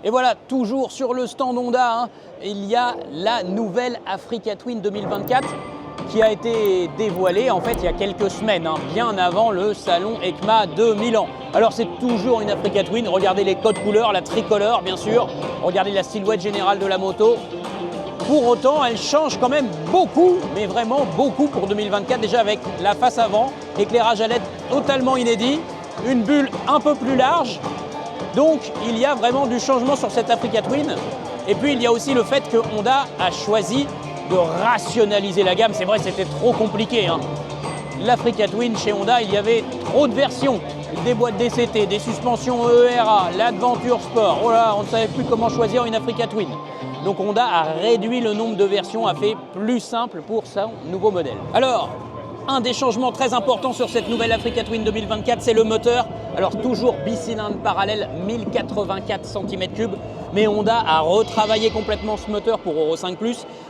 Et voilà, toujours sur le stand Honda, il y a la nouvelle Africa Twin 2024 qui a été dévoilée en fait il y a quelques semaines, bien avant le salon EICMA de Milan. Alors c'est toujours une Africa Twin, regardez les codes couleurs, la tricolore bien sûr, regardez la silhouette générale de la moto. Pour autant, elle change quand même beaucoup, mais vraiment beaucoup pour 2024, déjà avec la face avant, éclairage à LED totalement inédit, une bulle un peu plus large. Donc il y a vraiment du changement sur cette Africa Twin. Et puis il y a aussi le fait que Honda a choisi de rationaliser la gamme. C'est vrai, c'était trop compliqué. L'Africa Twin chez Honda, il y avait trop de versions. Des boîtes DCT, des suspensions ERA, l'Adventure Sport. Oh là, on ne savait plus comment choisir une Africa Twin. Donc Honda a réduit le nombre de versions, a fait plus simple pour son nouveau modèle. Alors, un des changements très importants sur cette nouvelle Africa Twin 2024, c'est le moteur. Alors toujours bicylindre parallèle, 1084 cm3, mais Honda a retravaillé complètement ce moteur pour Euro 5+,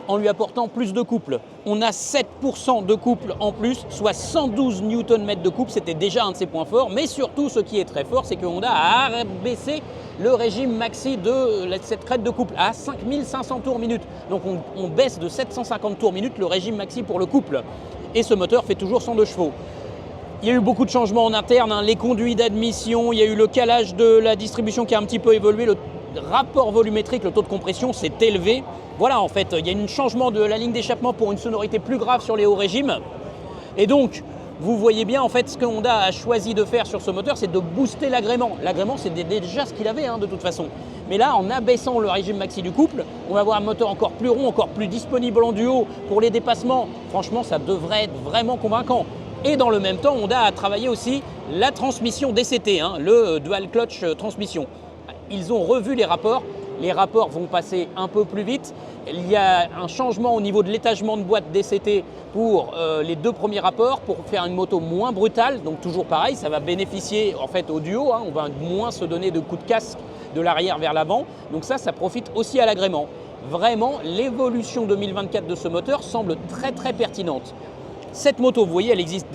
en lui apportant plus de couple. On a 7% de couple en plus, soit 112 Nm de couple, c'était déjà un de ses points forts, mais surtout ce qui est très fort, c'est que Honda a abaissé le régime maxi de cette crête de couple à 5500 tours minute. Donc on baisse de 750 tours minute le régime maxi pour le couple. Et ce moteur fait toujours 102 chevaux. Il y a eu beaucoup de changements en interne, les conduits d'admission, il y a eu le calage de la distribution qui a un petit peu évolué, le rapport volumétrique, le taux de compression s'est élevé. Voilà, en fait, il y a un changement de la ligne d'échappement pour une sonorité plus grave sur les hauts régimes. Et donc, vous voyez bien, en fait, ce que Honda a choisi de faire sur ce moteur, c'est de booster l'agrément. L'agrément, c'est déjà ce qu'il avait, de toute façon. Mais là, en abaissant le régime maxi du couple, on va avoir un moteur encore plus rond, encore plus disponible en duo pour les dépassements. Franchement, ça devrait être vraiment convaincant. Et dans le même temps, Honda a travaillé aussi la transmission DCT, le Dual Clutch Transmission. Ils ont revu les rapports. Les rapports vont passer un peu plus vite. Il y a un changement au niveau de l'étagement de boîte DCT pour les deux premiers rapports pour faire une moto moins brutale. Donc toujours pareil, ça va bénéficier en fait au duo. On va moins se donner de coups de casque de l'arrière vers l'avant. Donc ça profite aussi à l'agrément. Vraiment, l'évolution 2024 de ce moteur semble très pertinente. Cette moto, vous voyez, elle existe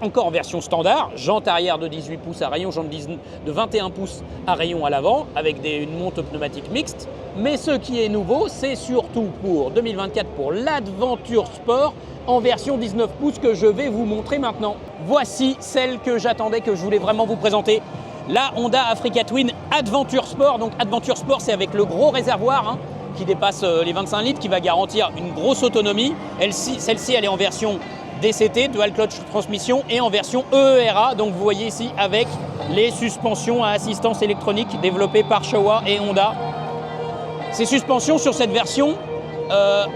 encore en version standard, jante arrière de 18 pouces à rayon, jante de 21 pouces à rayon à l'avant, avec une monte pneumatique mixte. Mais ce qui est nouveau, c'est surtout pour 2024 pour l'Adventure Sport en version 19 pouces que je vais vous montrer maintenant. Voici celle que j'attendais, que je voulais vraiment vous présenter. La Honda Africa Twin Adventure Sport. Donc Adventure Sport, c'est avec le gros réservoir qui dépasse les 25 litres, qui va garantir une grosse autonomie. Celle-ci, elle est en version DCT, Dual Clutch Transmission, et en version ERA. Donc vous voyez ici avec les suspensions à assistance électronique développées par Showa et Honda. Ces suspensions sur cette version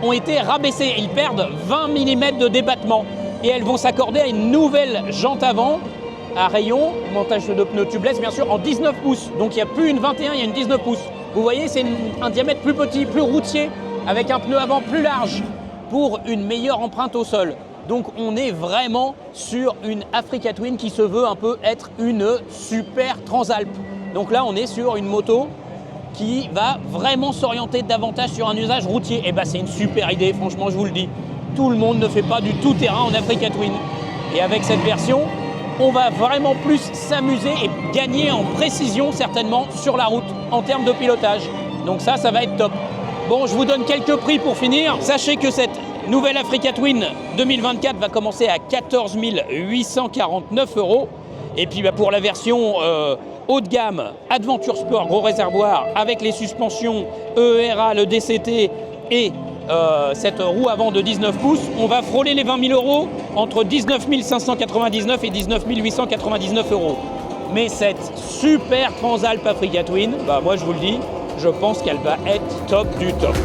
ont été rabaissées. Ils perdent 20 mm de débattement et elles vont s'accorder à une nouvelle jante avant à rayon, montage de pneus tubeless bien sûr, en 19 pouces. Donc il n'y a plus une 21, il y a une 19 pouces. Vous voyez, c'est un diamètre plus petit, plus routier, avec un pneu avant plus large pour une meilleure empreinte au sol. Donc on est vraiment sur une Africa Twin qui se veut un peu être une super Transalp. Donc là on est sur une moto qui va vraiment s'orienter davantage sur un usage routier. Et c'est une super idée, franchement je vous le dis. Tout le monde ne fait pas du tout terrain en Africa Twin. Et avec cette version, on va vraiment plus s'amuser et gagner en précision certainement sur la route en termes de pilotage. Donc ça va être top. Bon, je vous donne quelques prix pour finir. Sachez que cette nouvelle Africa Twin 2024 va commencer à 14 849 €. Et puis pour la version haut de gamme, Adventure Sport, gros réservoir, avec les suspensions ERA, le DCT et cette roue avant de 19 pouces, on va frôler les 20 000 € entre 19 599 et 19 899 €. Mais cette super Transalp Africa Twin, moi je vous le dis, je pense qu'elle va être top du top.